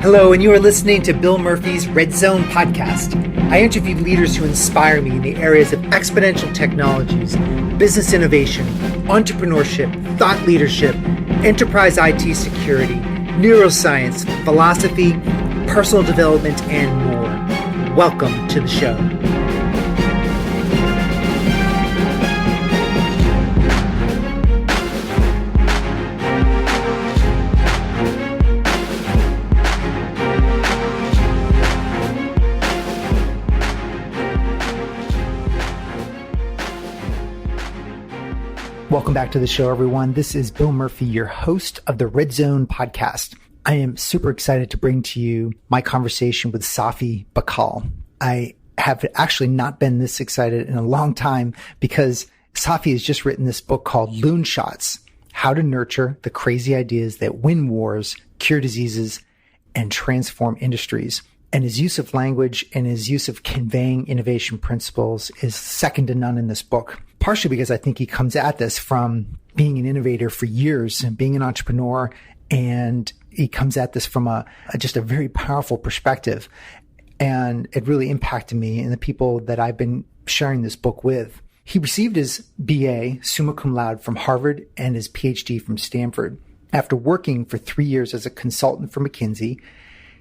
Hello, and you are listening to Bill Murphy's Red Zone podcast. I interview leaders who inspire me in the areas of exponential technologies, business innovation, entrepreneurship, thought leadership, enterprise IT security, neuroscience, philosophy, personal development, and more. Welcome to the show. Welcome back to the show, everyone. This is Bill Murphy, your host of the Red Zone podcast. I am super excited to bring to you my conversation with Safi Bahcall. I have actually not been this excited in a long time because Safi has just written this book called Loonshots: How to Nurture the Crazy Ideas That Win Wars, Cure Diseases, and Transform Industries. And his use of language and his use of conveying innovation principles is second to none in this book. Partially because I think he comes at this from being an innovator for years and being an entrepreneur, and he comes at this from just a very powerful perspective. And it really impacted me and the people that I've been sharing this book with. He received his BA, summa cum laude, from Harvard and his PhD from Stanford. After working for 3 years as a consultant for McKinsey,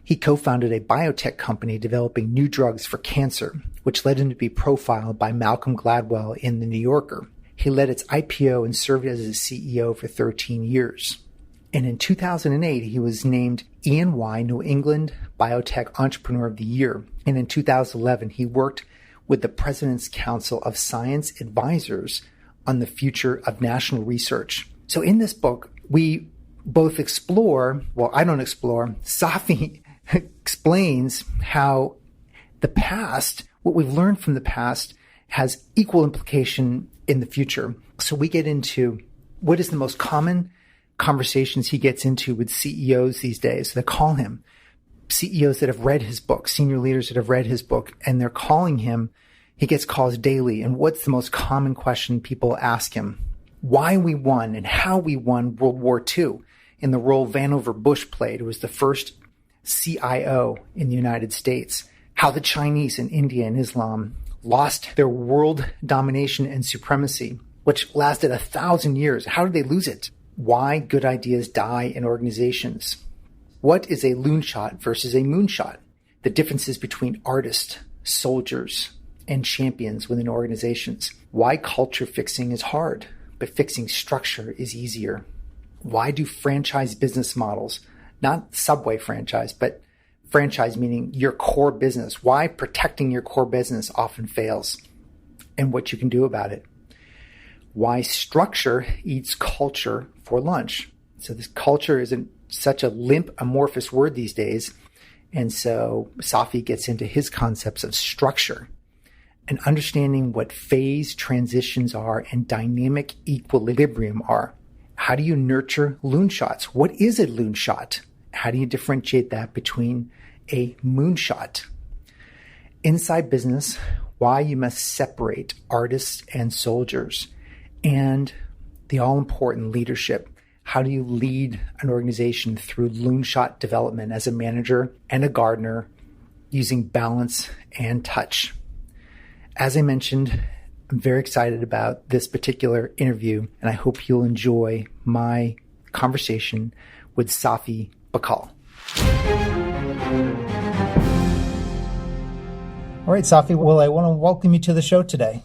he co-founded a biotech company developing new drugs for cancer, which led him to be profiled by Malcolm Gladwell in The New Yorker. He led its IPO and served as its CEO for 13 years. And in 2008, he was named E&Y New England Biotech Entrepreneur of the Year. And in 2011, he worked with the President's Council of Science Advisors on the future of national research. So in this book, we both explore, Safi explains how the past, what we've learned from the past, has equal implication in the future. So we get into what is the most common conversations he gets into with CEOs these days. They call him CEOs that have read his book, senior leaders that have read his book, and they're calling him. He gets calls daily. And what's the most common question people ask him? Why we won and how we won World War II in the role Vannevar Bush played, who was the first CIO in the United States. How the Chinese and India and Islam lost their world domination and supremacy, which lasted 1,000 years. How did they lose it? Why good ideas die in organizations? What is a loonshot versus a moonshot? The differences between artists, soldiers, and champions within organizations. Why culture fixing is hard, but fixing structure is easier. Why do franchise business models, not Subway franchise, but franchise meaning your core business, why protecting your core business often fails and what you can do about it? Why structure eats culture for lunch. So this culture isn't such a limp, amorphous word these days. And so Safi gets into his concepts of structure and understanding what phase transitions are and dynamic equilibrium are. How do you nurture loonshots? What is a loonshot? How do you differentiate that between a moonshot? Inside business, why you must separate artists and soldiers, and the all-important leadership. How do you lead an organization through loonshot development as a manager and a gardener using balance and touch? As I mentioned, I'm very excited about this particular interview, and I hope you'll enjoy my conversation with Safi Bahcall. All right, Safi. Well, I want to welcome you to the show today.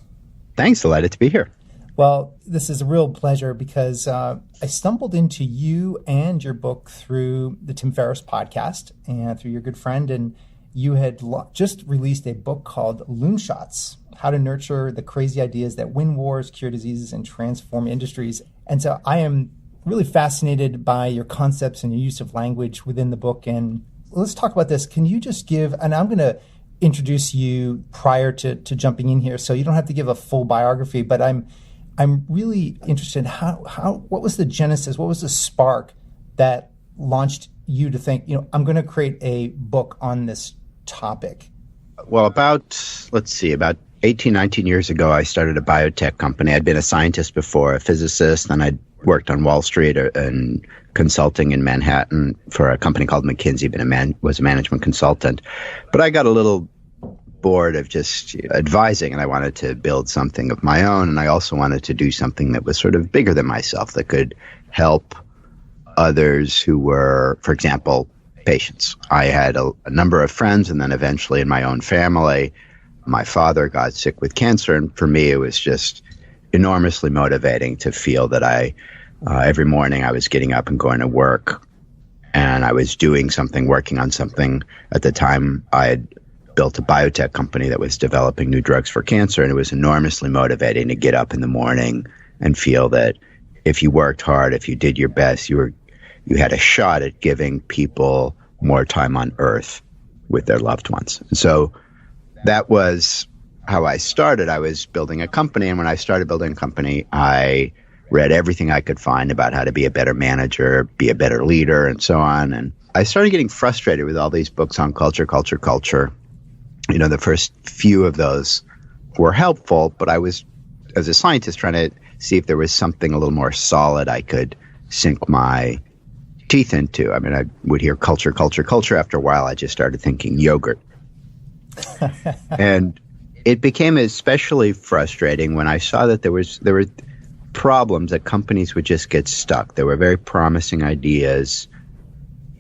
Thanks. Delighted to be here. Well, this is a real pleasure because I stumbled into you and your book through the Tim Ferriss podcast and through your good friend. And you had just released a book called Loonshots: How to Nurture the Crazy Ideas That Win Wars, Cure Diseases, and Transform Industries. And so I am really fascinated by your concepts and your use of language within the book. And let's talk about this. Can you just give, and I'm going to introduce you prior to jumping in here, so you don't have to give a full biography, but I'm really interested in what was the genesis, what was the spark that launched you to think, I'm going to create a book on this topic? Well, about 18, 19 years ago, I started a biotech company. I'd been a scientist before, a physicist, and I'd worked on Wall Street and consulting in Manhattan for a company called McKinsey, was a management consultant. But I got a little bored of just advising, and I wanted to build something of my own. And I also wanted to do something that was sort of bigger than myself, that could help others who were, for example, patients. I had a number of friends, and then eventually in my own family, my father got sick with cancer. And for me, it was just enormously motivating to feel that every morning I was getting up and going to work, and I was doing something, working on something. At the time, I had built a biotech company that was developing new drugs for cancer, and it was enormously motivating to get up in the morning and feel that if you worked hard, if you did your best, you had a shot at giving people more time on Earth with their loved ones. And so that was how I started. I was building a company, and when I started building a company, I read everything I could find about how to be a better manager, be a better leader, and so on. And I started getting frustrated with all these books on culture. The first few of those were helpful, but I was, as a scientist, trying to see if there was something a little more solid I could sink my teeth into. I mean, I would hear culture. After a while, I just started thinking yogurt. And it became especially frustrating when I saw that there were problems, that companies would just get stuck. There were very promising ideas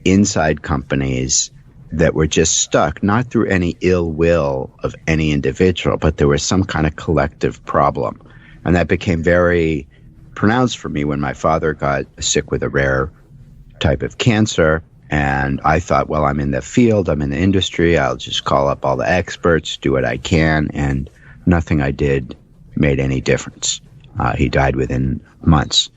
inside companies that were just stuck, not through any ill will of any individual, but there was some kind of collective problem. And that became very pronounced for me when my father got sick with a rare type of cancer. And I thought, well, I'm in the field, I'm in the industry, I'll just call up all the experts, do what I can. And nothing I did made any difference. He died within months.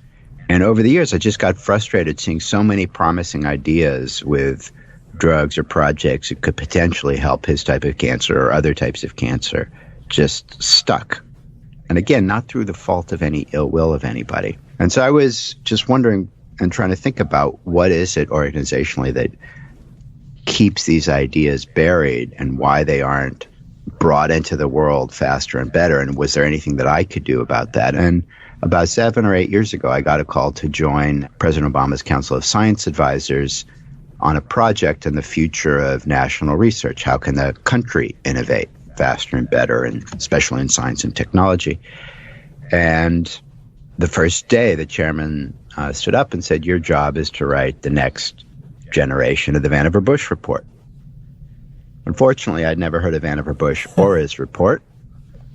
And over the years, I just got frustrated seeing so many promising ideas with drugs or projects that could potentially help his type of cancer or other types of cancer, just stuck. And again, not through the fault of any ill will of anybody. And so I was just wondering and trying to think about what is it organizationally that keeps these ideas buried and why they aren't brought into the world faster and better. And was there anything that I could do about that? And about 7 or 8 years ago, I got a call to join President Obama's Council of Science Advisors on a project in the future of national research. How can the country innovate faster and better, and especially in science and technology? And the first day, the chairman stood up and said, your job is to write the next generation of the Vannevar Bush report. Unfortunately, I'd never heard of Vannevar Bush or his report.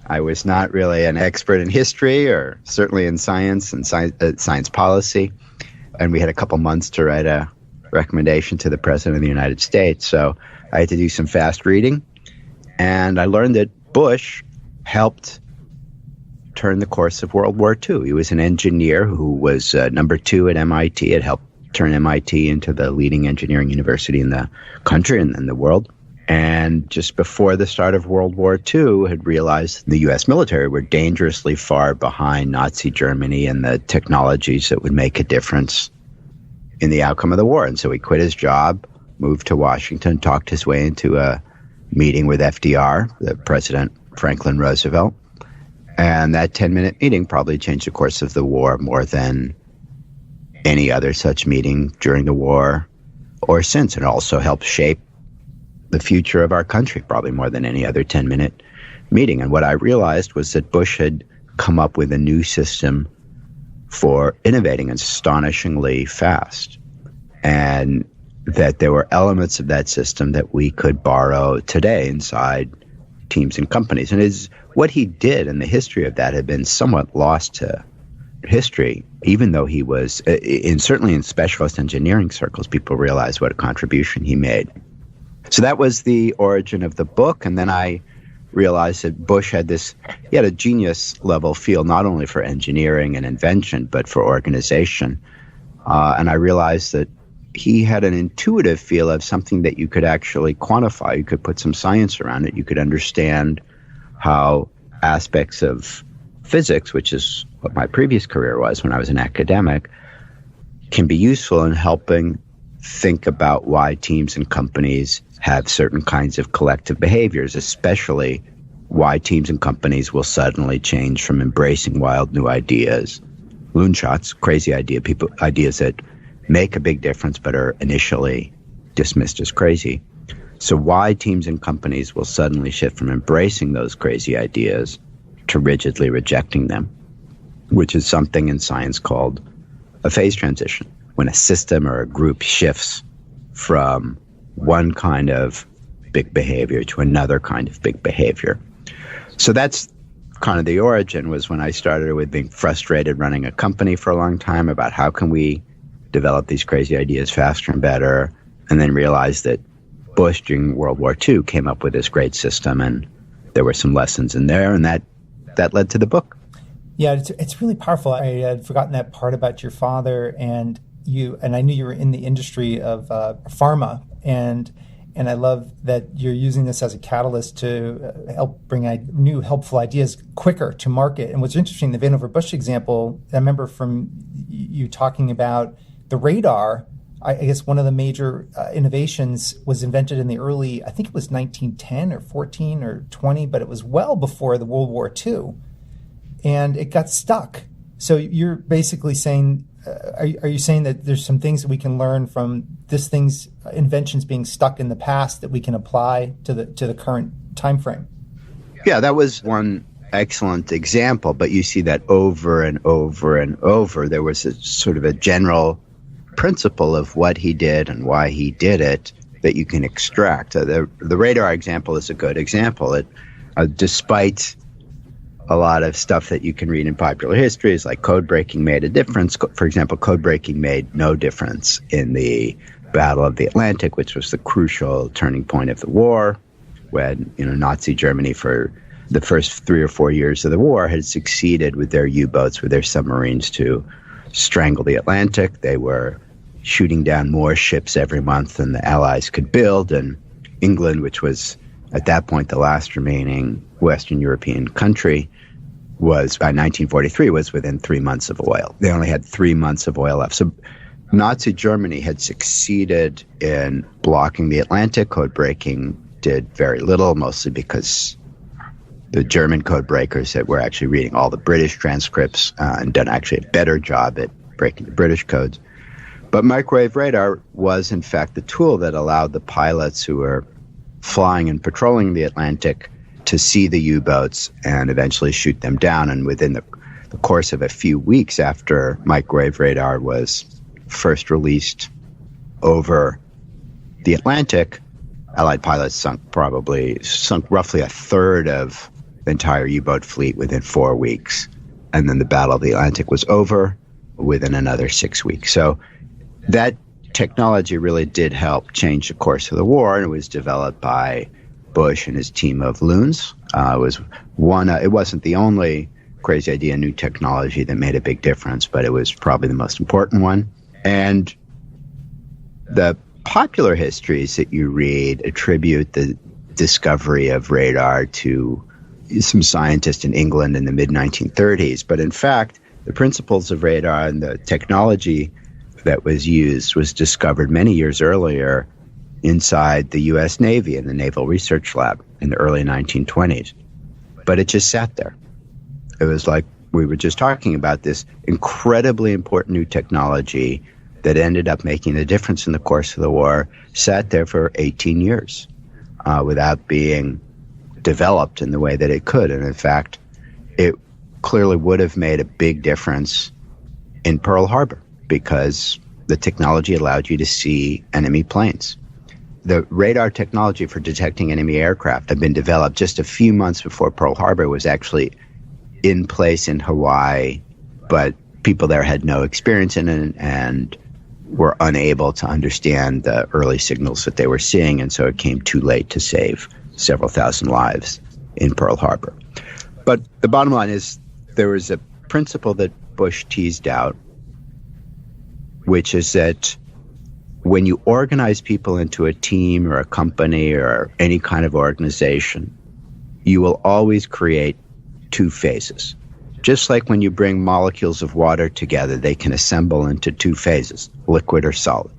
I was not really an expert in history or certainly in science and science policy. And we had a couple months to write a recommendation to the President of the United States. So I had to do some fast reading. And I learned that Bush helped turn the course of World War II. He was an engineer who was number 2 at MIT. It helped turn MIT into the leading engineering university in the country and in the world. And just before the start of World War II, had realized the U.S. military were dangerously far behind Nazi Germany and the technologies that would make a difference in the outcome of the war. And so he quit his job, moved to Washington, talked his way into a meeting with FDR, the President Franklin Roosevelt. And that 10-minute meeting probably changed the course of the war more than any other such meeting during the war or since. It also helped shape the future of our country, probably more than any other 10-minute meeting. And what I realized was that Bush had come up with a new system for innovating astonishingly fast, and that there were elements of that system that we could borrow today inside teams and companies. And what he did, and the history of that had been somewhat lost to history, even though he was, certainly in specialist engineering circles, people realized what a contribution he made. So that was the origin of the book. And then I realized that Bush had a genius level feel, not only for engineering and invention, but for organization. And I realized that he had an intuitive feel of something that you could actually quantify. You could put some science around it. You could understand how aspects of physics, which is what my previous career was when I was an academic, can be useful in helping think about why teams and companies have certain kinds of collective behaviors, especially why teams and companies will suddenly change from embracing wild new ideas, Loonshots, crazy ideas that make a big difference but are initially dismissed as crazy. So why teams and companies will suddenly shift from embracing those crazy ideas to rigidly rejecting them, which is something in science called a phase transition, when a system or a group shifts from one kind of big behavior to another kind of big behavior. So that's kind of the origin, was when I started with being frustrated running a company for a long time about how can we develop these crazy ideas faster and better, and then realized that Bush during World War II came up with this great system, and there were some lessons in there, and that led to the book. Yeah, it's really powerful. I had forgotten that part about your father, and I knew you were in the industry of pharma, and I love that you're using this as a catalyst to help bring new helpful ideas quicker to market. And what's interesting, the Vannevar-Bush example, I remember from you talking about the radar. I guess one of the major innovations was invented in the early, I think it was 1910 or 14 or 20, but it was well before the World War II, and it got stuck. So you're basically saying, are you saying that there's some things that we can learn from inventions being stuck in the past that we can apply to the current time frame? Yeah, that was one excellent example, but you see that over and over and over. There was a sort of a general principle of what he did and why he did it that you can extract. The radar example is a good example. Despite a lot of stuff that you can read in popular history, is like code breaking made a difference. For example, code breaking made no difference in the Battle of the Atlantic, which was the crucial turning point of the war, when Nazi Germany for the first 3 or 4 years of the war had succeeded with their U-boats, with their submarines, to strangle the Atlantic. They were shooting down more ships every month than the Allies could build, and England, which was at that point the last remaining Western European country, was by 1943 was within 3 months of oil. They only had 3 months of oil left. So Nazi Germany had succeeded in blocking the Atlantic. Code breaking did very little, mostly because the German code breakers that were actually reading all the British transcripts and done actually a better job at breaking the British codes. But microwave radar was, in fact, the tool that allowed the pilots who were flying and patrolling the Atlantic to see the U-boats and eventually shoot them down. And within the course of a few weeks after microwave radar was first released over the Atlantic, Allied pilots sunk roughly a third of the entire U-boat fleet within 4 weeks. And then the Battle of the Atlantic was over within another 6 weeks. So that technology really did help change the course of the war, and it was developed by Bush and his team of loons. It wasn't the only crazy idea, new technology that made a big difference, but it was probably the most important one. And the popular histories that you read attribute the discovery of radar to some scientist in England in the mid-1930s. But in fact, the principles of radar and the technology that was used was discovered many years earlier inside the U.S. Navy in the Naval Research Lab in the early 1920s. But it just sat there. It was like we were just talking about, this incredibly important new technology that ended up making a difference in the course of the war, sat there for 18 years without being developed in the way that it could. And in fact, it clearly would have made a big difference in Pearl Harbor, because the technology allowed you to see enemy planes. The radar technology for detecting enemy aircraft had been developed just a few months before Pearl Harbor was actually in place in Hawaii, but people there had no experience in it and were unable to understand the early signals that they were seeing, and so it came too late to save several thousand lives in Pearl Harbor. But the bottom line is, there was a principle that Bush teased out, which is that when you organize people into a team or a company or any kind of organization, you will always create two phases. Just like when you bring molecules of water together, they can assemble into two phases, liquid or solid.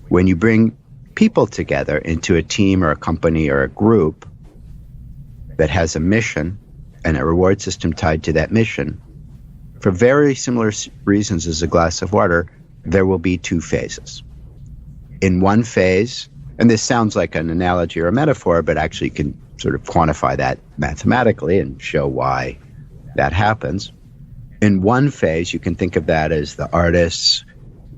When you bring people together into a team or a company or a group that has a mission and a reward system tied to that mission, for very similar reasons as a glass of water, there will be two phases. In one phase, and this sounds like an analogy or a metaphor, but actually you can sort of quantify that mathematically and show why that happens. In one phase, you can think of that as the artists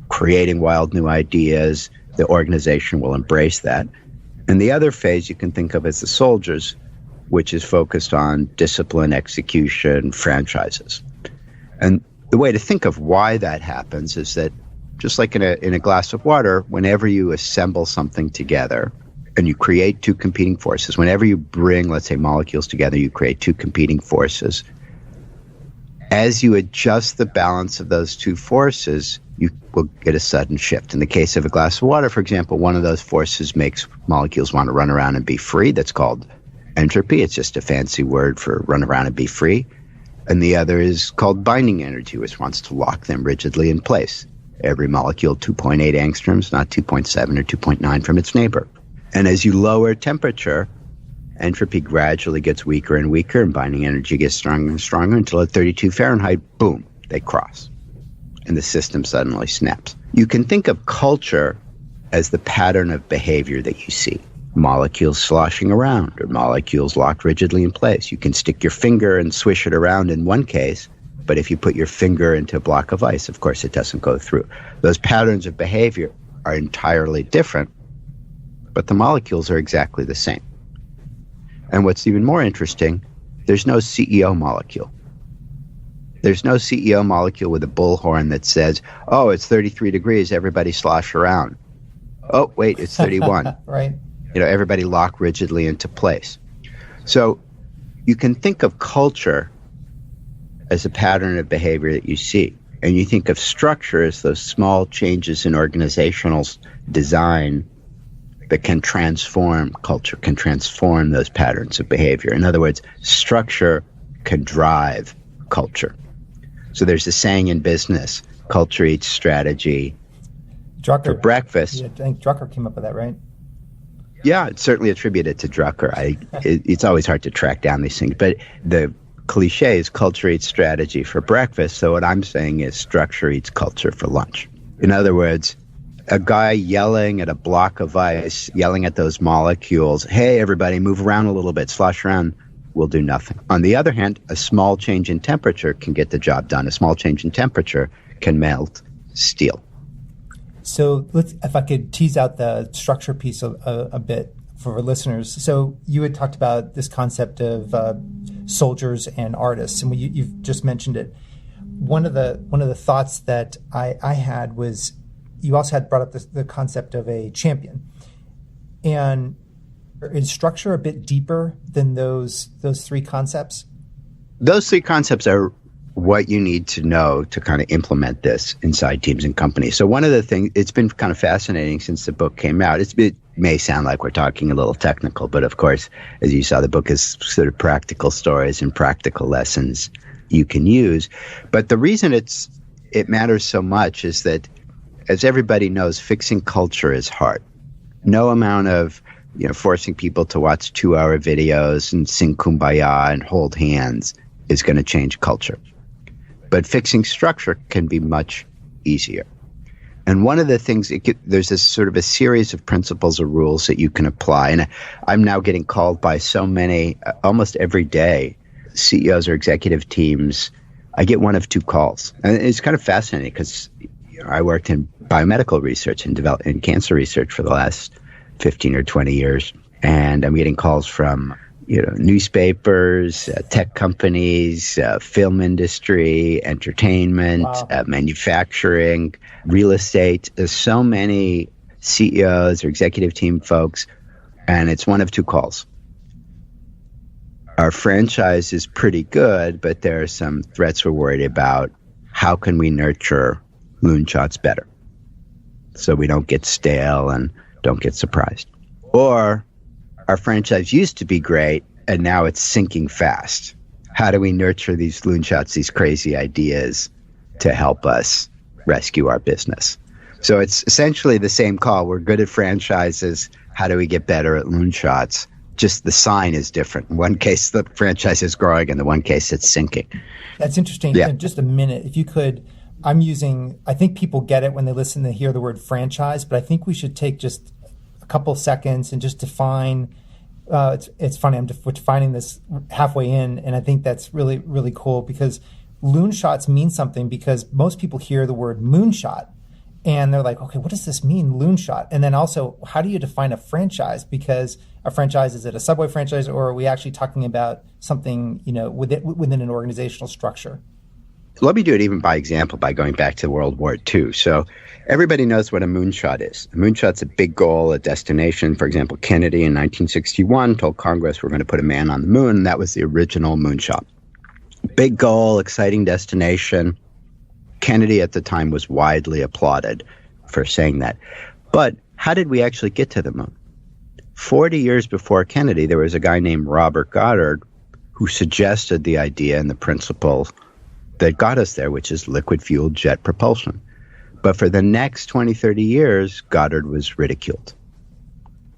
creating wild new ideas. The organization will embrace that. And the other phase you can think of as the soldiers, which is focused on discipline, execution, franchises. And the way to think of why that happens is that just like in a glass of water, whenever you assemble something together and you create two competing forces, whenever you bring, let's say, molecules together, you create two competing forces. As you adjust the balance of those two forces, you will get a sudden shift. In the case of a glass of water, for example, one of those forces makes molecules want to run around and be free. That's called entropy. It's just a fancy word for run around and be free. And the other is called binding energy, which wants to lock them rigidly in place. Every molecule 2.8 angstroms, not 2.7 or 2.9 from its neighbor. And as you lower temperature, entropy gradually gets weaker and weaker, and binding energy gets stronger and stronger until at 32 Fahrenheit, boom, they cross. And the system suddenly snaps. You can think of culture as the pattern of behavior that you see. Molecules sloshing around or molecules locked rigidly in place. You can stick your finger and swish it around in one case, but if you put your finger into a block of ice, of course, it doesn't go through. Those patterns of behavior are entirely different, but the molecules are exactly the same. And what's even more interesting, there's no CEO molecule. There's no CEO molecule with a bullhorn that says, oh, it's 33 degrees, everybody slosh around. Oh, wait, it's 31. Right. Everybody lock rigidly into place. So you can think of culture as a pattern of behavior that you see. And you think of structure as those small changes in organizational design that can transform culture, can transform those patterns of behavior. In other words, structure can drive culture. So there's a saying in business, culture eats strategy. Drucker, for breakfast. Yeah, I think Drucker came up with that, right? Yeah, it's certainly attributed to Drucker. It's always hard to track down these things. But the cliche is culture eats strategy for breakfast. So what I'm saying is structure eats culture for lunch. In other words, a guy yelling at a block of ice, yelling at those molecules, hey, everybody, move around a little bit, slosh around, will do nothing. On the other hand, a small change in temperature can get the job done. A small change in temperature can melt steel. So if I could tease out the structure piece a bit for our listeners. So you had talked about this concept of soldiers and artists, and you've just mentioned it. One of the thoughts that I had was you also had brought up the concept of a champion. And is structure a bit deeper than those three concepts? Those three concepts are what you need to know to kind of implement this inside teams and companies. So one of the things, it's been kind of fascinating since the book came out. It may sound like we're talking a little technical, but of course, as you saw, the book is sort of practical stories and practical lessons you can use. But the reason it matters so much is that, as everybody knows, fixing culture is hard. No amount of forcing people to watch 2-hour videos and sing Kumbaya and hold hands is going to change culture. But fixing structure can be much easier. And one of the things, there's this sort of a series of principles or rules that you can apply. And I'm now getting called by so many, almost every day, CEOs or executive teams. I get one of two calls. And it's kind of fascinating because I worked in biomedical research and in cancer research for the last 15 or 20 years. And I'm getting calls from newspapers, tech companies, film industry, entertainment, wow, manufacturing, real estate. There's so many CEOs or executive team folks, and it's one of two calls. Our franchise is pretty good, but there are some threats we're worried about. How can we nurture Loonshots better so we don't get stale and don't get surprised? Or our franchise used to be great, and now it's sinking fast. How do we nurture these Loonshots, these crazy ideas, to help us rescue our business? So it's essentially the same call. We're good at franchises. How do we get better at Loonshots Just the sign is different. In one case, the franchise is growing. In the one case, it's sinking. That's interesting. Yeah. In just a minute, if you could, I think people get it when they listen to hear the word franchise, but I think we should take just a couple of seconds and just define. It's funny, we're defining this halfway in, and I think that's really, really cool because Loonshots mean something, because most people hear the word moonshot and they're like, okay, what does this mean, Loonshot? And then also, how do you define a franchise? Because a franchise, is it a Subway franchise, or are we actually talking about something, within an organizational structure? Let me do it even by example, by going back to World War II. So everybody knows what a moonshot is. A moonshot's a big goal, a destination. For example, Kennedy in 1961 told Congress we're going to put a man on the moon, and that was the original moonshot. Big goal, exciting destination. Kennedy at the time was widely applauded for saying that. But how did we actually get to the moon? 40 years before Kennedy, there was a guy named Robert Goddard who suggested the idea and the principle that got us there, which is liquid-fueled jet propulsion. But for the next 20, 30 years, Goddard was ridiculed.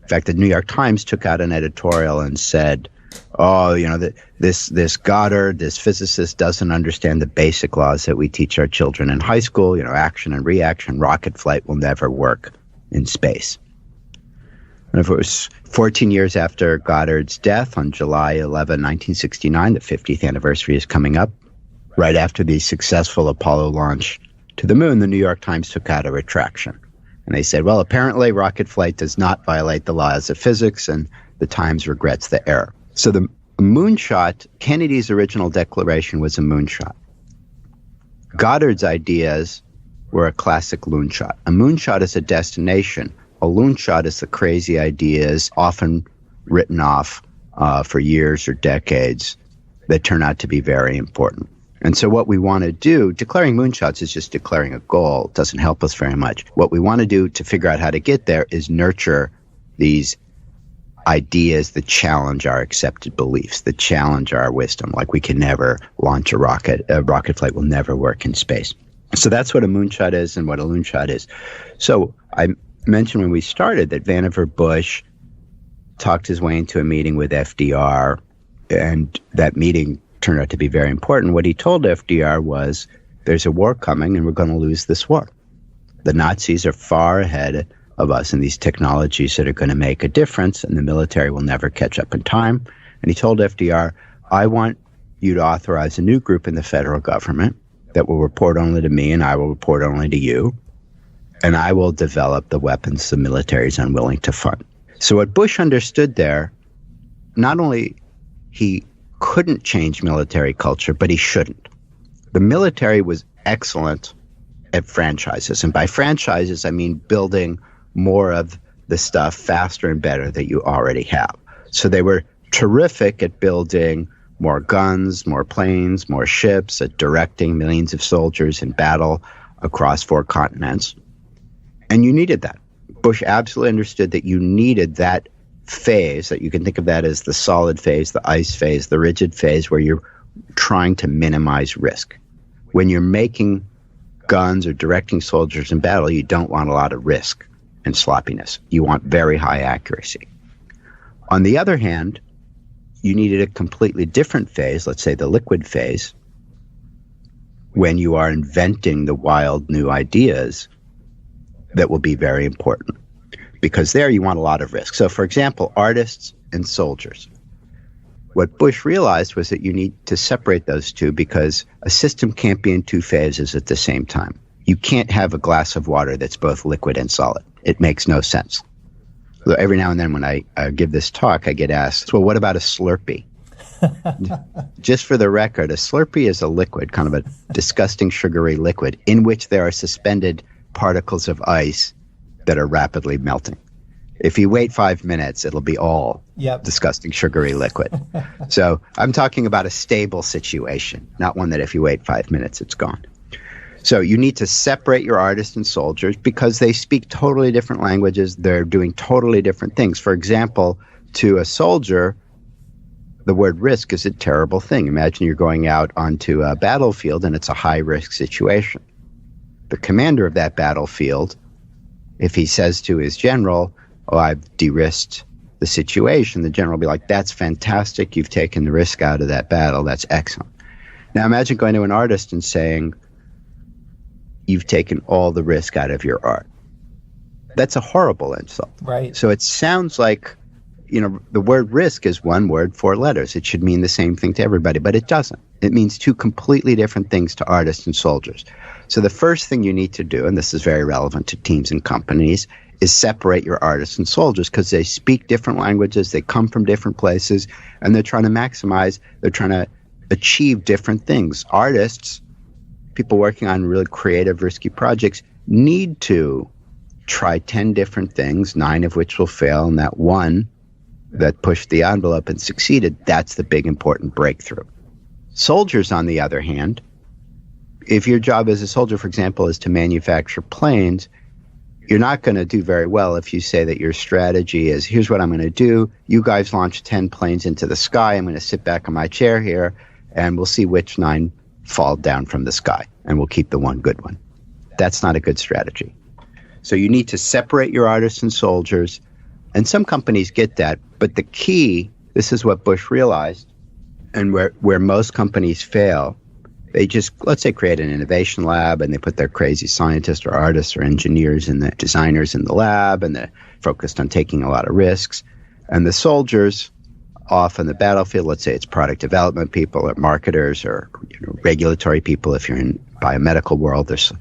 In fact, the New York Times took out an editorial and said, this Goddard, this physicist, doesn't understand the basic laws that we teach our children in high school. Action and reaction, rocket flight will never work in space. And if it was 14 years after Goddard's death on July 11, 1969, the 50th anniversary is coming up, right after the successful Apollo launch to the moon, the New York Times took out a retraction. And they said, well, apparently rocket flight does not violate the laws of physics, and the Times regrets the error. So the moonshot, Kennedy's original declaration was a moonshot. Goddard's ideas were a classic loonshot. A moonshot is a destination. A loonshot is the crazy ideas, often written off for years or decades, that turn out to be very important. And so what we want to do, declaring moonshots is just declaring a goal. It doesn't help us very much. What we want to do to figure out how to get there is nurture these ideas that challenge our accepted beliefs, that challenge our wisdom, like we can never launch a rocket flight will never work in space. So that's what a moonshot is and what a loonshot is. So I mentioned when we started that Vannevar Bush talked his way into a meeting with FDR, and that meeting turned out to be very important. What he told FDR was, there's a war coming and we're going to lose this war. The Nazis are far ahead of us in these technologies that are going to make a difference, and the military will never catch up in time. And he told FDR, I want you to authorize a new group in the federal government that will report only to me, and I will report only to you, and I will develop the weapons the military is unwilling to fund. So what Bush understood there, not only he couldn't change military culture, but he shouldn't. The military was excellent at franchises, and by franchises I mean building more of the stuff faster and better that you already have. So they were terrific at building more guns, more planes, more ships, at directing millions of soldiers in battle across 4 continents. And you needed that. Bush absolutely understood that you needed that phase, that you can think of that as the solid phase, the ice phase, the rigid phase, where you're trying to minimize risk. When you're making guns or directing soldiers in battle, you don't want a lot of risk and sloppiness. You want very high accuracy. On the other hand, you needed a completely different phase, let's say the liquid phase, when you are inventing the wild new ideas that will be very important. Because there you want a lot of risk. So for example, artists and soldiers. What Bush realized was that you need to separate those two, because a system can't be in 2 phases at the same time. You can't have a glass of water that's both liquid and solid. It makes no sense. So every now and then when I give this talk, I get asked, well, what about a Slurpee? Just for the record, a Slurpee is a liquid, kind of a disgusting sugary liquid, in which there are suspended particles of ice that are rapidly melting. If you wait 5 minutes, it'll be all disgusting sugary liquid. So I'm talking about a stable situation, not one that if you wait 5 minutes, it's gone. So you need to separate your artists and soldiers, because they speak totally different languages. They're doing totally different things. For example, to a soldier, the word risk is a terrible thing. Imagine you're going out onto a battlefield and it's a high-risk situation. The commander of that battlefield, if he says to his general, oh, I've de-risked the situation, the general will be like, that's fantastic. You've taken the risk out of that battle. That's excellent. Now imagine going to an artist and saying, you've taken all the risk out of your art. That's a horrible insult. Right. So it sounds like, the word risk is one word, 4 letters. It should mean the same thing to everybody, but it doesn't. It means 2 completely different things to artists and soldiers. So the first thing you need to do, and this is very relevant to teams and companies, is separate your artists and soldiers, because they speak different languages, they come from different places, and they're trying to achieve different things. Artists, people working on really creative, risky projects, need to try 10 different things, 9 of which will fail, and that one that pushed the envelope and succeeded, that's the big important breakthrough. Soldiers, on the other hand, if your job as a soldier, for example, is to manufacture planes, you're not going to do very well if you say that your strategy is, here's what I'm going to do. You guys launch 10 planes into the sky. I'm going to sit back in my chair here, and we'll see which 9 fall down from the sky, and we'll keep the one good one. That's not a good strategy. So you need to separate your artists and soldiers, and some companies get that. But the key, this is what Bush realized, and where most companies fail, they just, let's say, create an innovation lab, and they put their crazy scientists or artists or engineers and the designers in the lab, and they're focused on taking a lot of risks. And the soldiers off on the battlefield, let's say it's product development people or marketers or regulatory people. If you're in biomedical world, there's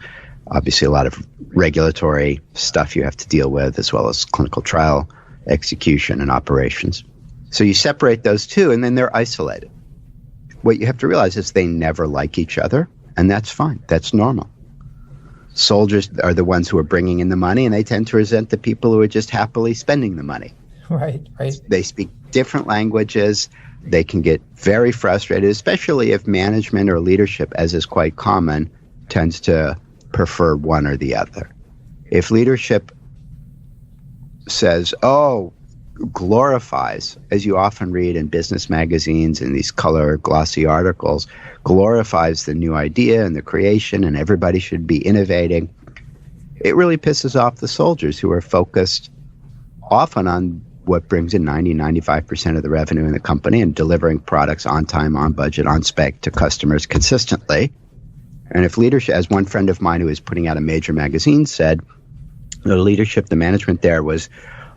obviously a lot of regulatory stuff you have to deal with, as well as clinical trial execution and operations. So you separate those 2, and then they're isolated. What you have to realize is they never like each other, and that's fine. That's normal. Soldiers are the ones who are bringing in the money, and they tend to resent the people who are just happily spending the money. Right. They speak different languages. They can get very frustrated, especially if management or leadership, as is quite common, tends to prefer one or the other. If leadership says, glorifies, as you often read in business magazines and these color glossy articles, glorifies the new idea and the creation, and everybody should be innovating, it really pisses off the soldiers who are focused often on what brings in 95% of the revenue in the company and delivering products on time, on budget, on spec to customers consistently. And if leadership, as one friend of mine who is putting out a major magazine said, the leadership, the management there was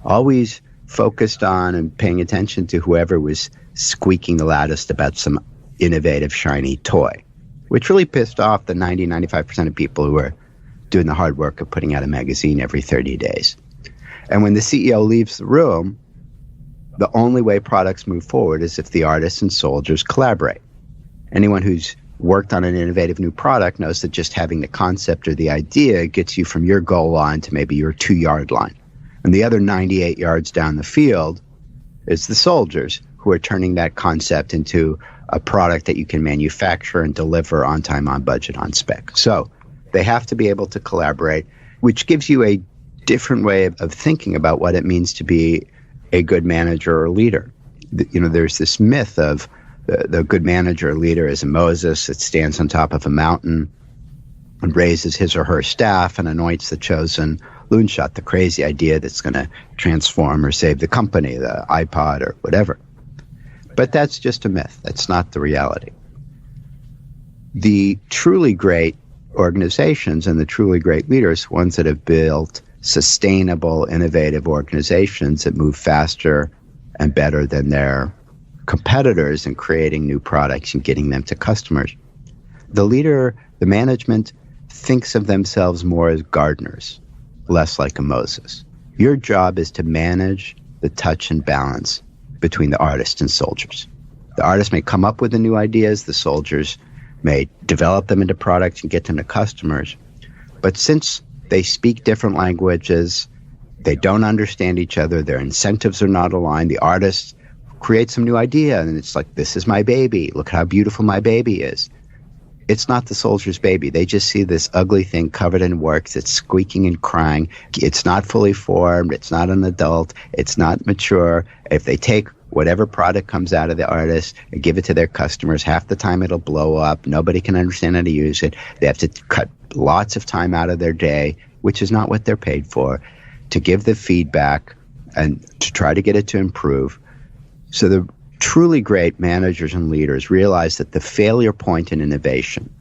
always focused on and paying attention to whoever was squeaking the loudest about some innovative, shiny toy, which really pissed off the 95% of people who were doing the hard work of putting out a magazine every 30 days. And when the CEO leaves the room, the only way products move forward is if the artists and soldiers collaborate. Anyone who's worked on an innovative new product knows that just having the concept or the idea gets you from your goal line to maybe your 2-yard line. And the other 98 yards down the field is the soldiers who are turning that concept into a product that you can manufacture and deliver on time, on budget, on spec. So they have to be able to collaborate, which gives you a different way of thinking about what it means to be a good manager or leader. There's this myth of the good manager or leader is a Moses that stands on top of a mountain and raises his or her staff and anoints the chosen Loonshot, the crazy idea that's going to transform or save the company, the iPod or whatever. But that's just a myth. That's not the reality. The truly great organizations and the truly great leaders, ones that have built sustainable, innovative organizations that move faster and better than their competitors in creating new products and getting them to customers. The leader, the management, thinks of themselves more as gardeners, less like a Moses. Your job is to manage the touch and balance between the artist and soldiers. The artist may come up with the new ideas, the soldiers may develop them into products and get them to customers. But since they speak different languages, they don't understand each other, their incentives are not aligned, the artist creates some new idea and it's like, this is my baby, look how beautiful my baby is. It's not the soldier's baby. They just see this ugly thing covered in warts. It's squeaking and crying. It's not fully formed. It's not an adult. It's not mature. If they take whatever product comes out of the artist and give it to their customers, half the time it'll blow up. Nobody can understand how to use it. They have to cut lots of time out of their day, which is not what they're paid for, to give the feedback and to try to get it to improve. So the truly great managers and leaders realize that the failure point in innovation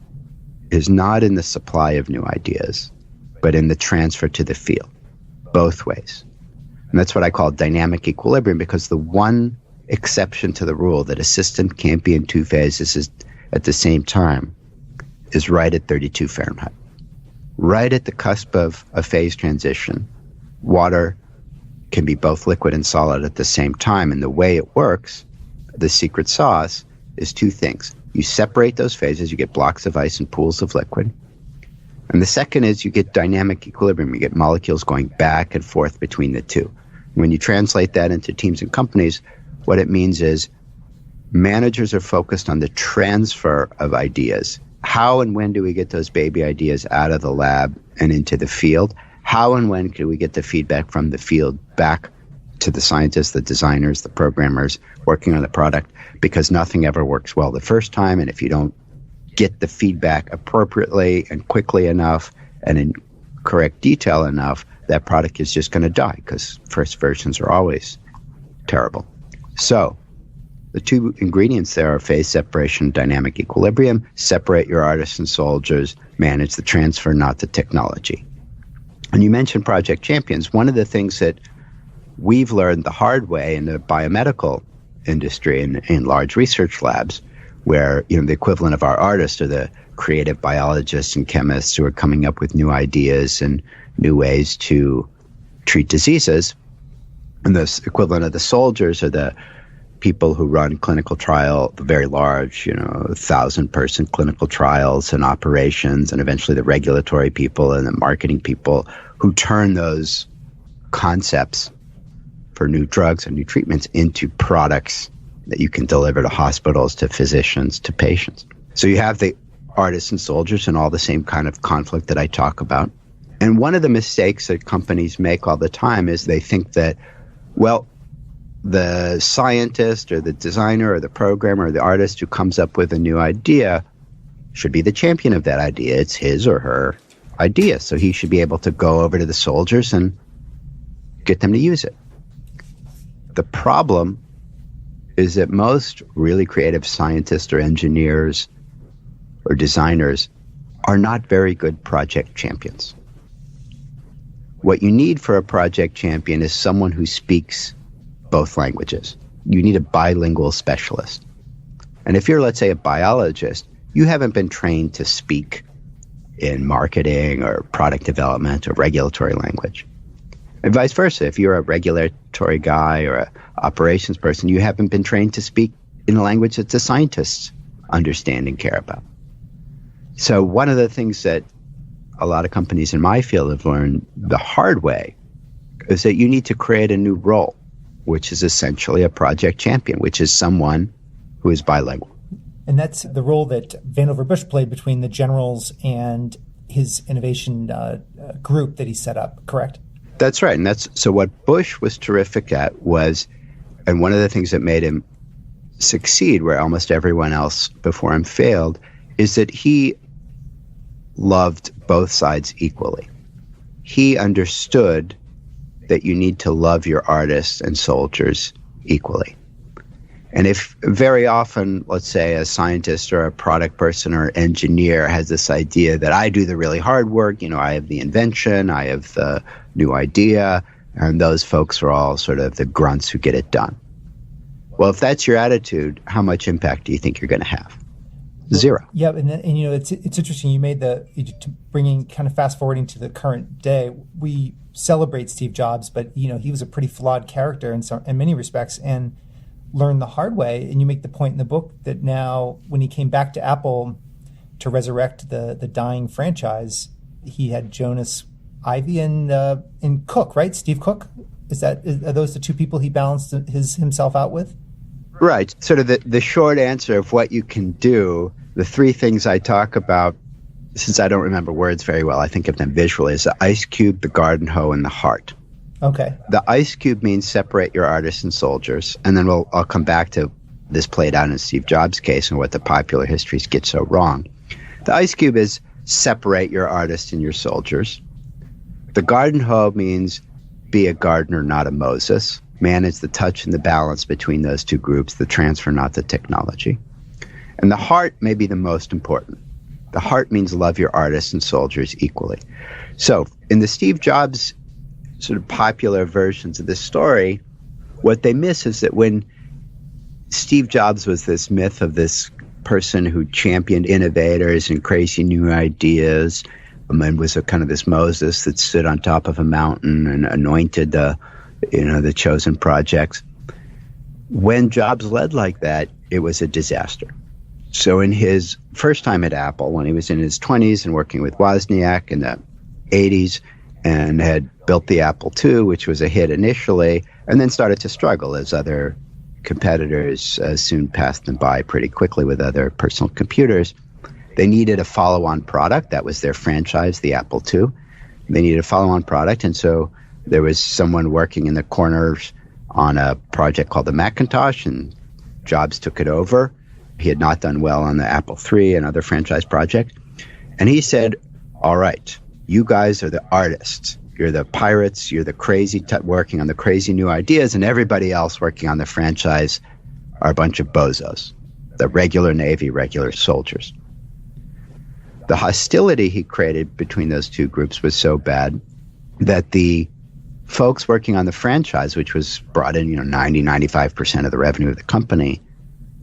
is not in the supply of new ideas, but in the transfer to the field, both ways. And that's what I call dynamic equilibrium, because the one exception to the rule that a system can't be in two phases at the same time is right at 32 Fahrenheit. Right at the cusp of a phase transition, water can be both liquid and solid at the same time. And the way it works, the secret sauce, is two things. You separate those phases, you get blocks of ice and pools of liquid. And the second is you get dynamic equilibrium. You get molecules going back and forth between the two. When you translate that into teams and companies, what it means is managers are focused on the transfer of ideas. How and when do we get those baby ideas out of the lab and into the field? How and when can we get the feedback from the field back to the scientists, the designers, the programmers working on the product? Because nothing ever works well the first time, and if you don't get the feedback appropriately and quickly enough and in correct detail enough, that product is just going to die, because first versions are always terrible. So the two ingredients there are phase separation, dynamic equilibrium. Separate your artists and soldiers, manage the transfer, not the technology. And you mentioned project champions. One of the things that we've learned the hard way in the biomedical industry and in large research labs, where the equivalent of our artists are the creative biologists and chemists who are coming up with new ideas and new ways to treat diseases, and the equivalent of the soldiers are the people who run clinical trial, the very large, 1,000-person clinical trials and operations, and eventually the regulatory people and the marketing people who turn those concepts for new drugs and new treatments into products that you can deliver to hospitals, to physicians, to patients. So you have the artists and soldiers and all the same kind of conflict that I talk about. And one of the mistakes that companies make all the time is they think that, well, the scientist or the designer or the programmer or the artist who comes up with a new idea should be the champion of that idea. It's his or her idea. So he should be able to go over to the soldiers and get them to use it. The problem is that most really creative scientists or engineers or designers are not very good project champions. What you need for a project champion is someone who speaks both languages. You need a bilingual specialist. And if you're, let's say, a biologist, you haven't been trained to speak in marketing or product development or regulatory language. And vice versa, if you're a regulatory guy or an operations person, you haven't been trained to speak in a language that the scientists understand and care about. So one of the things that a lot of companies in my field have learned the hard way is that you need to create a new role, which is essentially a project champion, which is someone who is bilingual. And that's the role that Vannevar Bush played between the generals and his innovation group that he set up, correct? That's right. And so what Bush was terrific at was, and one of the things that made him succeed where almost everyone else before him failed, is that he loved both sides equally. He understood that you need to love your artists and soldiers equally. And if very often, let's say, a scientist or a product person or engineer has this idea that I do the really hard work, I have the invention, I have the new idea, and those folks are all sort of the grunts who get it done. Well, if that's your attitude, how much impact do you think you're going to have? Zero. Yeah, and it's interesting. You made bringing kind of fast forwarding to the current day. We celebrate Steve Jobs, but he was a pretty flawed character in many respects, and learned the hard way. And you make the point in the book that now, when he came back to Apple to resurrect the dying franchise, he had Jonas Ivey and Cook, right? Steve Cook. Are those the two people he balanced himself out with? Right. Sort of the short answer of what you can do, the three things I talk about, since I don't remember words very well, I think of them visually, is the ice cube, the garden hoe, and the heart. Okay. The ice cube means separate your artists and soldiers. And then I'll come back to this played out in Steve Jobs' case and what the popular histories get so wrong. The ice cube is separate your artists and your soldiers. The garden hoe means be a gardener, not a Moses. Manage the touch and the balance between those two groups, the transfer, not the technology. And the heart may be the most important. The heart means love your artists and soldiers equally. So in the Steve Jobs sort of popular versions of this story, what they miss is that when Steve Jobs was this myth of this person who championed innovators and crazy new ideas, and was a kind of this Moses that stood on top of a mountain and anointed the chosen projects. When Jobs led like that, it was a disaster. So in his first time at Apple, when he was in his 20s and working with Wozniak in the 80s and had built the Apple II, which was a hit initially, and then started to struggle as other competitors soon passed them by pretty quickly with other personal computers. They needed a follow-on product. That was their franchise, the Apple II. They needed a follow-on product, and so there was someone working in the corners on a project called the Macintosh, and Jobs took it over. He had not done well on the Apple III, another franchise project. And he said, all right, you guys are the artists. You're the pirates. You're the crazy working on the crazy new ideas, and everybody else working on the franchise are a bunch of bozos, the regular Navy, regular soldiers. The hostility he created between those two groups was so bad that the folks working on the franchise, which was brought in, 95% of the revenue of the company,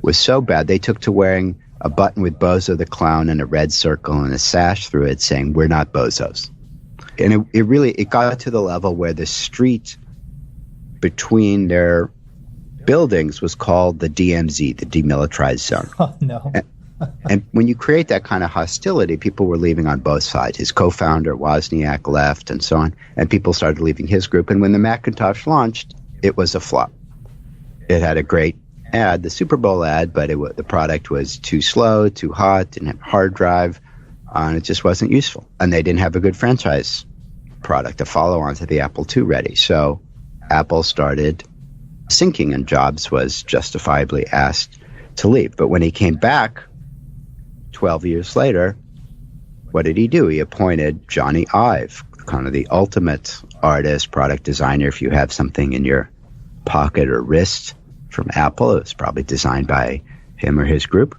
was so bad they took to wearing a button with Bozo the Clown and a red circle and a sash through it saying, "We're not bozos." And it got to the level where the street between their buildings was called the DMZ, the Demilitarized Zone. Oh, no. And when you create that kind of hostility, people were leaving on both sides. His co-founder, Wozniak, left and so on, and people started leaving his group. And when the Macintosh launched, it was a flop. It had a great ad, the Super Bowl ad, but the product was too slow, too hot, didn't have a hard drive, and it just wasn't useful. And they didn't have a good franchise product, a follow-on to the Apple II ready. So Apple started sinking, and Jobs was justifiably asked to leave. But when he came back 12 years later, what did he do? He appointed Johnny Ive, kind of the ultimate artist, product designer. If you have something in your pocket or wrist from Apple, it was probably designed by him or his group.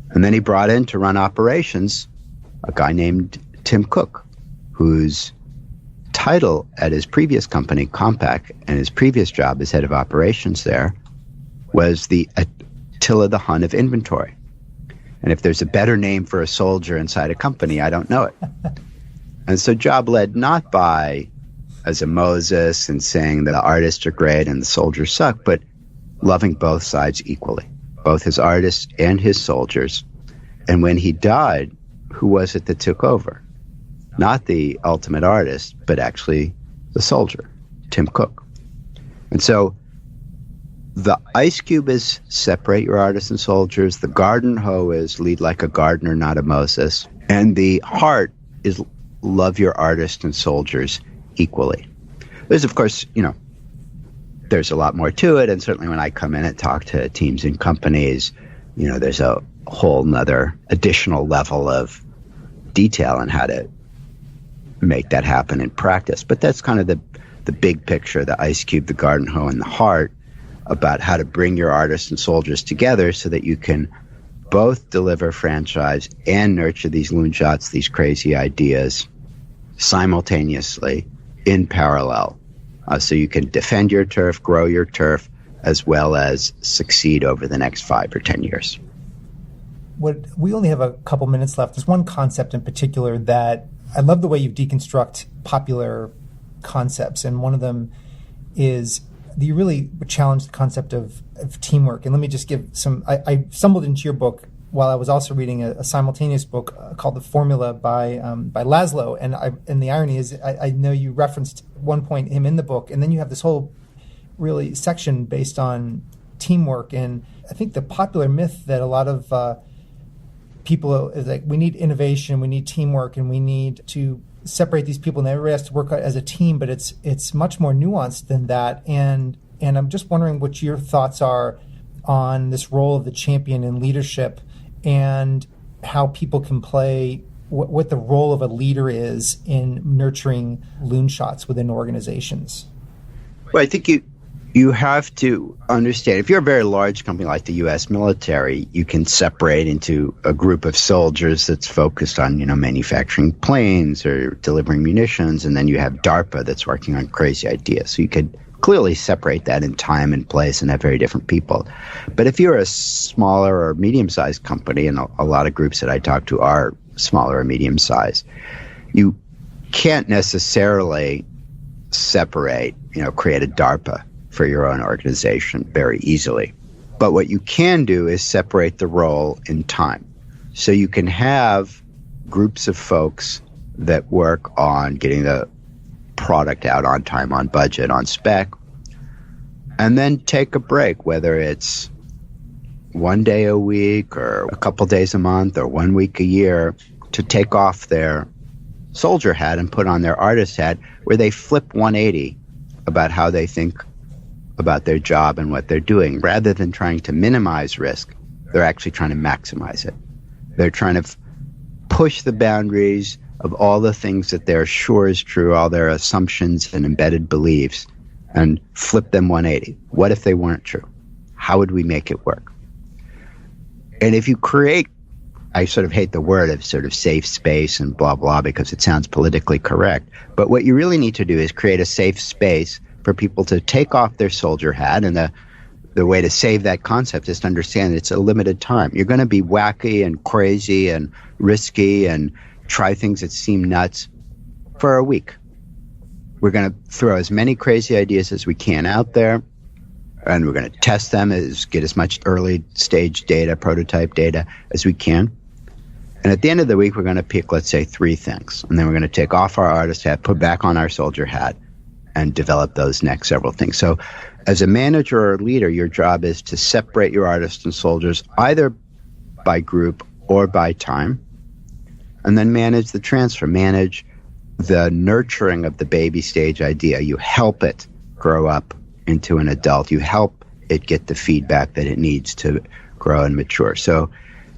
And then he brought in to run operations a guy named Tim Cook, whose title at his previous company, Compaq, and his previous job as head of operations there, was the Attila the Hun of inventory. And if there's a better name for a soldier inside a company, I don't know it. And so Job led not by as a Moses and saying that the artists are great and the soldiers suck, but loving both sides equally, both his artists and his soldiers. And when he died, who was it that took over? Not the ultimate artist, but actually the soldier, Tim Cook. And so the ice cube is separate your artists and soldiers. The garden hoe is lead like a gardener, not a Moses. And the heart is love your artists and soldiers equally. There's, of course, there's a lot more to it. And certainly when I come in and talk to teams and companies, there's a whole nother additional level of detail on how to make that happen in practice. But that's kind of the big picture, the ice cube, the garden hoe, and the heart, about how to bring your artists and soldiers together so that you can both deliver franchise and nurture these loonshots, these crazy ideas simultaneously in parallel. So you can defend your turf, grow your turf, as well as succeed over the next 5 or 10 years. We only have a couple minutes left. There's one concept in particular that I love the way you deconstruct popular concepts. And one of them is you really challenge the concept of teamwork. And let me just give some, I stumbled into your book while I was also reading a simultaneous book called The Formula by Laszlo. And the irony is I know you referenced at one point him in the book, and then you have this whole really section based on teamwork. And I think the popular myth that a lot of people is like, we need innovation, we need teamwork, and we need to separate these people, and everybody has to work out as a team. But it's much more nuanced than that. And I'm just wondering what your thoughts are on this role of the champion in leadership and how people can play what the role of a leader is in nurturing Loonshots within organizations? Well, I think you have to understand, if you're a very large company like the U.S. military, you can separate into a group of soldiers that's focused on, manufacturing planes or delivering munitions, and then you have DARPA that's working on crazy ideas. So you could clearly separate that in time and place and have very different people. But if you're a smaller or medium-sized company, and a lot of groups that I talk to are smaller or medium-sized, you can't necessarily separate, create a DARPA for your own organization very easily. But what you can do is separate the role in time. So you can have groups of folks that work on getting the product out on time, on budget, on spec, and then take a break, whether it's one day a week or a couple days a month or 1 week a year, to take off their soldier hat and put on their artist hat, where they flip 180 about how they think about their job and what they're doing. Rather than trying to minimize risk, they're actually trying to maximize it. They're trying to push the boundaries of all the things that they're sure is true, all their assumptions and embedded beliefs, and flip them 180. What if they weren't true? How would we make it work? And if you create, I sort of hate the word of sort of safe space and blah, blah, because it sounds politically correct. But what you really need to do is create a safe space for people to take off their soldier hat. And the way to save that concept is to understand that it's a limited time. You're going to be wacky and crazy and risky and try things that seem nuts for a week. We're going to throw as many crazy ideas as we can out there, and we're going to test them, get as much early stage data, prototype data as we can. And at the end of the week, we're going to pick, let's say, 3 things. And then we're going to take off our artist hat, put back on our soldier hat, and develop those next several things. So as a manager or a leader, your job is to separate your artists and soldiers either by group or by time, and then manage the transfer, manage the nurturing of the baby stage idea. You help it grow up into an adult. You help it get the feedback that it needs to grow and mature. So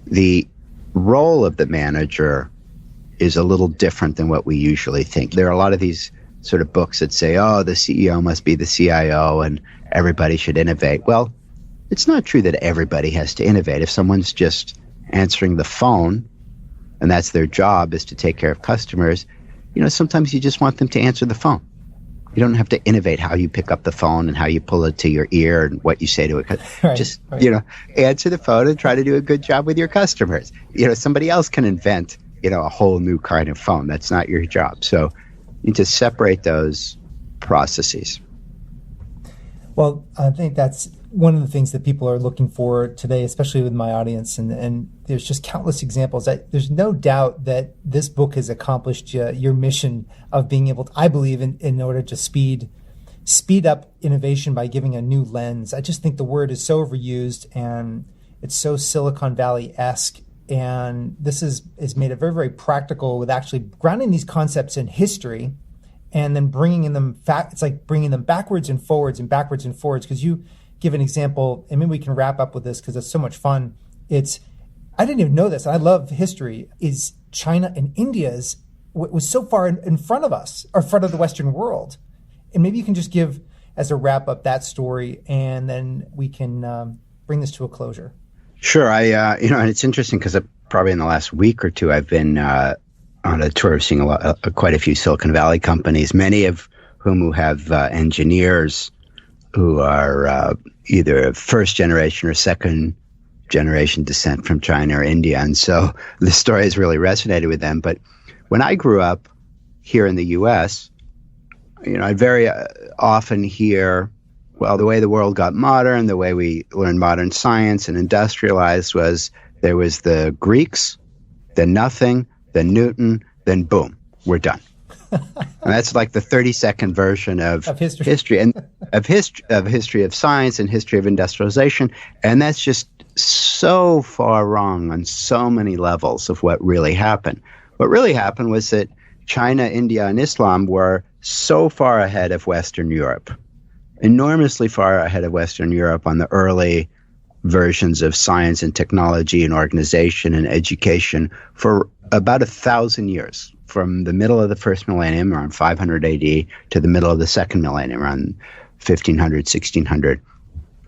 the role of the manager is a little different than what we usually think. There are a lot of these sort of books that say, oh, the CEO must be the CIO and everybody should innovate. Well, it's not true that everybody has to innovate. If someone's just answering the phone and that's their job, is to take care of customers, sometimes you just want them to answer the phone. You don't have to innovate how you pick up the phone and how you pull it to your ear and what you say to it. Just, answer the phone and try to do a good job with your customers. Somebody else can invent, a whole new kind of phone. That's not your job. So you need to separate those processes. Well, I think that's one of the things that people are looking for today, especially with my audience. And there's just countless examples. There's no doubt that this book has accomplished your mission of being able to, I believe, in order to speed up innovation by giving a new lens. I just think the word is so overused and it's so Silicon Valley-esque. And this is made it very, very practical with actually grounding these concepts in history and then bringing them it's like bringing them backwards and forwards. Because you give an example, and maybe we can wrap up with this because it's so much fun. I didn't even know this, and I love history, is China and India's was so far in front of us, or in front of the Western world. And maybe you can just give, as a wrap up, that story, and then we can bring this to a closure. Sure. And it's interesting because probably in the last week or two, I've been on a tour of seeing quite a few Silicon Valley companies, many of whom have engineers who are either first generation or second generation descent from China or India. And so the story has really resonated with them. But when I grew up here in the U.S., I very often hear, well, the way the world got modern, the way we learned modern science and industrialized was there was the Greeks, then nothing, then Newton, then boom, we're done. And that's like the 30-second version of history and of history of science and history of industrialization. And that's just so far wrong on so many levels of what really happened. What really happened was that China, India, and Islam were so far ahead of Western Europe, enormously far ahead of Western Europe on the early versions of science and technology and organization and education for about 1,000 years, from the middle of the first millennium, around 500 AD, to the middle of the second millennium, around 1500, 1600.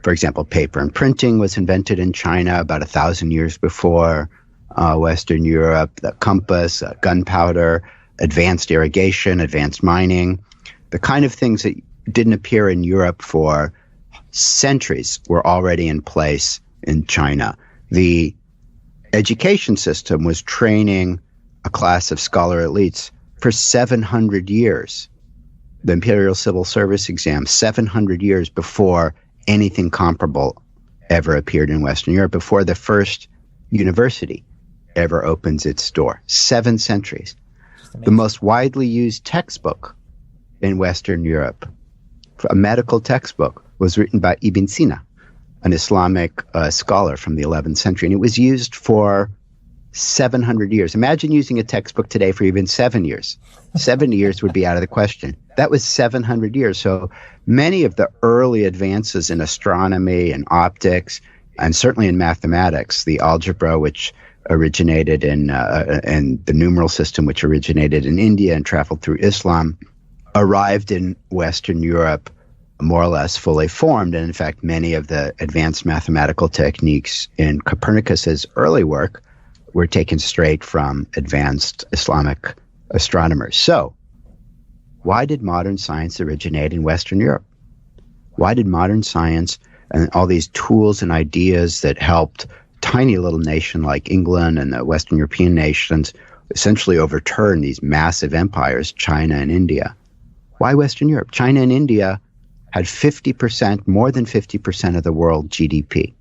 For example, paper and printing was invented in China about 1,000 years before Western Europe, the compass, gunpowder, advanced irrigation, advanced mining. The kind of things that didn't appear in Europe for centuries were already in place in China. The education system was training a class of scholar elites for 700 years. The Imperial Civil Service exam, 700 years before anything comparable ever appeared in Western Europe, before the first university ever opens its door. 7 centuries. The most widely used textbook in Western Europe, a medical textbook, was written by Ibn Sina, an Islamic scholar from the 11th century, and it was used for 700 years. Imagine using a textbook today for even 7 years. 70 years would be out of the question. That was 700 years. So many of the early advances in astronomy and optics, and certainly in mathematics, the algebra, which originated in and the numeral system, which originated in India and traveled through Islam, arrived in Western Europe more or less fully formed. And in fact, many of the advanced mathematical techniques in Copernicus's early work were taken straight from advanced Islamic astronomers. So, why did modern science originate in Western Europe? Why did modern science and all these tools and ideas that helped tiny little nation like England and the Western European nations essentially overturn these massive empires, China and India? Why Western Europe? China and India had 50%, more than 50% of the world GDP.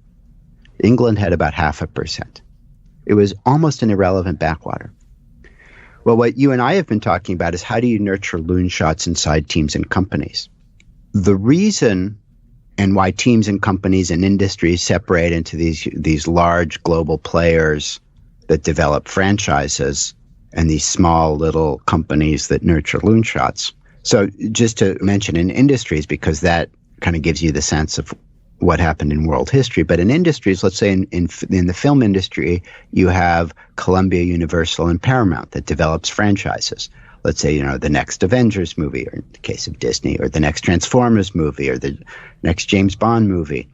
England had about 0.5%. It was almost an irrelevant backwater. Well, what you and I have been talking about is how do you nurture loonshots inside teams and companies? The reason and why teams and companies and industries separate into these large global players that develop franchises and these small little companies that nurture loonshots. So just to mention in industries, because that kind of gives you the sense of what happened in world history. But in industries, let's say in the film industry, you have Columbia, Universal, and Paramount that develops franchises. Let's say, the next Avengers movie, or in the case of Disney, or the next Transformers movie, or the next James Bond movie.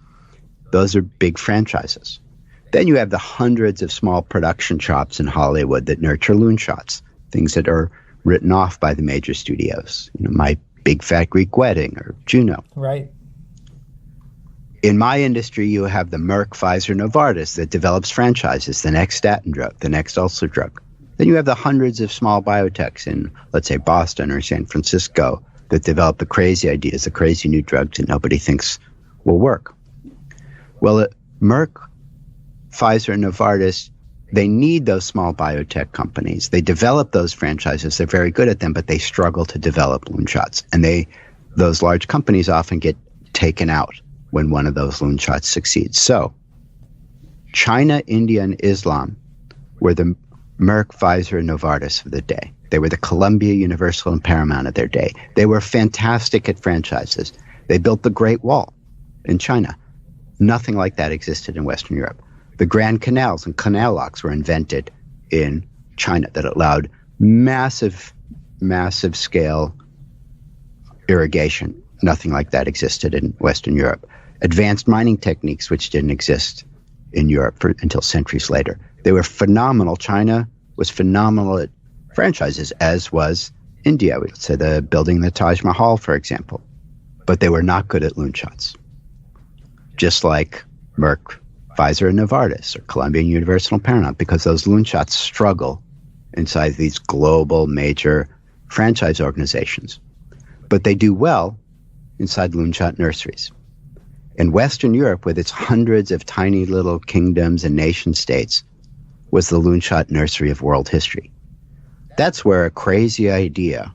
Those are big franchises. Then you have the hundreds of small production shops in Hollywood that nurture loonshots, things that are written off by the major studios. My Big Fat Greek Wedding or Juno. Right. In my industry, you have the Merck, Pfizer, Novartis that develops franchises, the next statin drug, the next ulcer drug. Then you have the hundreds of small biotechs in, let's say, Boston or San Francisco that develop the crazy ideas, the crazy new drugs that nobody thinks will work. Well, Merck, Pfizer, and Novartis, they need those small biotech companies. They develop those franchises. They're very good at them, but they struggle to develop loonshots. And those large companies often get taken out when one of those loonshots succeeds. So China, India, and Islam were the Merck, Pfizer, and Novartis of the day. They were the Columbia, Universal, and Paramount of their day. They were fantastic at franchises. They built the Great Wall in China. Nothing like that existed in Western Europe. The Grand Canals and canal locks were invented in China that allowed massive, massive scale irrigation. Nothing like that existed in Western Europe. Advanced mining techniques, which didn't exist in Europe until centuries later. They were phenomenal. China was phenomenal at franchises, as was India. Let's say building the Taj Mahal, for example. But they were not good at loonshots. Just like Merck, Pfizer, and Novartis, or Columbia, Universal, and Paramount, because those loonshots struggle inside these global major franchise organizations. But they do well inside loonshot nurseries. In Western Europe, with its hundreds of tiny little kingdoms and nation states, was the loonshot nursery of world history. That's where a crazy idea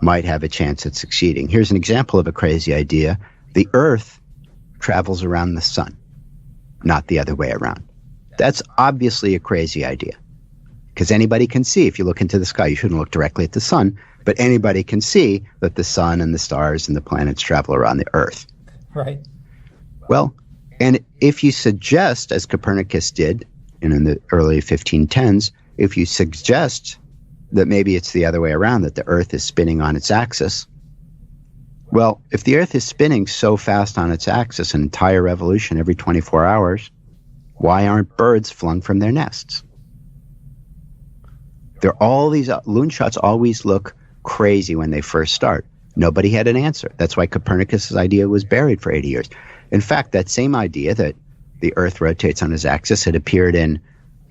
might have a chance at succeeding. Here's an example of a crazy idea. The Earth travels around the sun, not the other way around. That's obviously a crazy idea, because anybody can see, if you look into the sky, you shouldn't look directly at the sun, but anybody can see that the sun and the stars and the planets travel around the Earth. Right. Well, And if you suggest, as Copernicus did in the early 1510s, if you suggest that maybe it's the other way around, that the Earth is spinning on its axis, well, if the Earth is spinning so fast on its axis, an entire revolution every 24 hours, why aren't birds flung from their nests? There are all these loonshots always look crazy when they first start. Nobody had an answer. That's why Copernicus' idea was buried for 80 years. In fact, that same idea that the Earth rotates on its axis had appeared in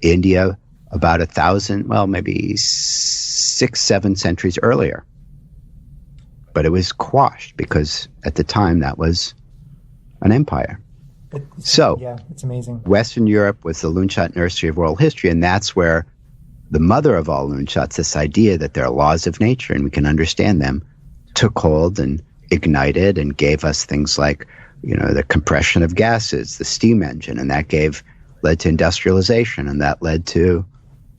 India about 1,000, well, maybe 6, 7 centuries earlier. But it was quashed because at the time that was an empire. It's amazing. Western Europe was the loonshot nursery of world history, and that's where the mother of all loonshots, this idea that there are laws of nature and we can understand them, took hold and ignited and gave us things like, the compression of gases, the steam engine, and that led to industrialization, and that led to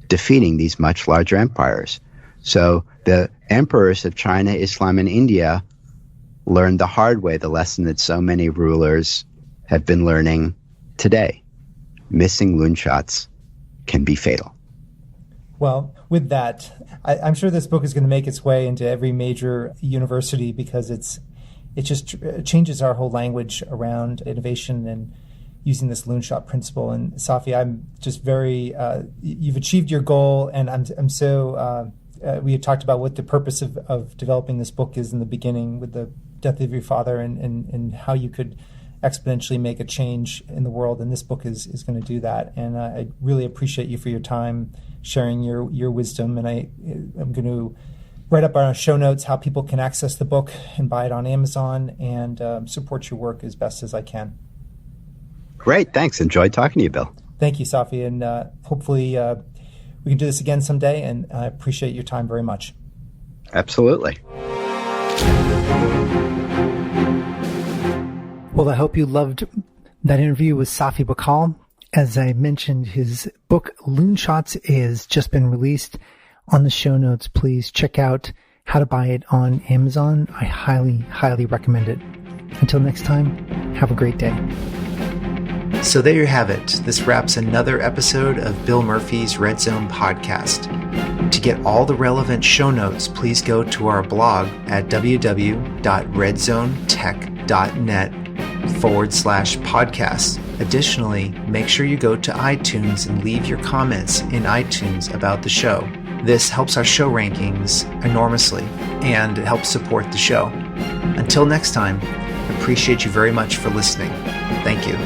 defeating these much larger empires. So the emperors of China, Islam, and India learned the hard way the lesson that so many rulers have been learning today. Missing loonshots can be fatal. Well, with that, I'm sure this book is going to make its way into every major university because it just changes our whole language around innovation and using this loonshot principle. And Safi, I'm just very, you've achieved your goal, and I'm so, we had talked about what the purpose of developing this book is in the beginning with the death of your father and how you could exponentially make a change in the world, and this book is going to do that. And I really appreciate you for your time sharing your wisdom, and I'm going to write up our show notes how people can access the book and buy it on Amazon and support your work as best as I can. Great, thanks. Enjoyed talking to you, Bill. Thank you, Safi, and hopefully we can do this again someday, and I appreciate your time very much. Absolutely. Well, I hope you loved that interview with Safi Bahcall. As I mentioned, his book, Loonshots, has just been released. On the show notes, please check out how to buy it on Amazon. I highly, highly recommend it. Until next time, have a great day. So there you have it. This wraps another episode of Bill Murphy's Red Zone podcast. To get all the relevant show notes, please go to our blog at www.redzonetech.net/podcast. Additionally, make sure you go to iTunes and leave your comments in iTunes about the show. This helps our show rankings enormously, and it helps support the show. Until next time, I appreciate you very much for listening. Thank you.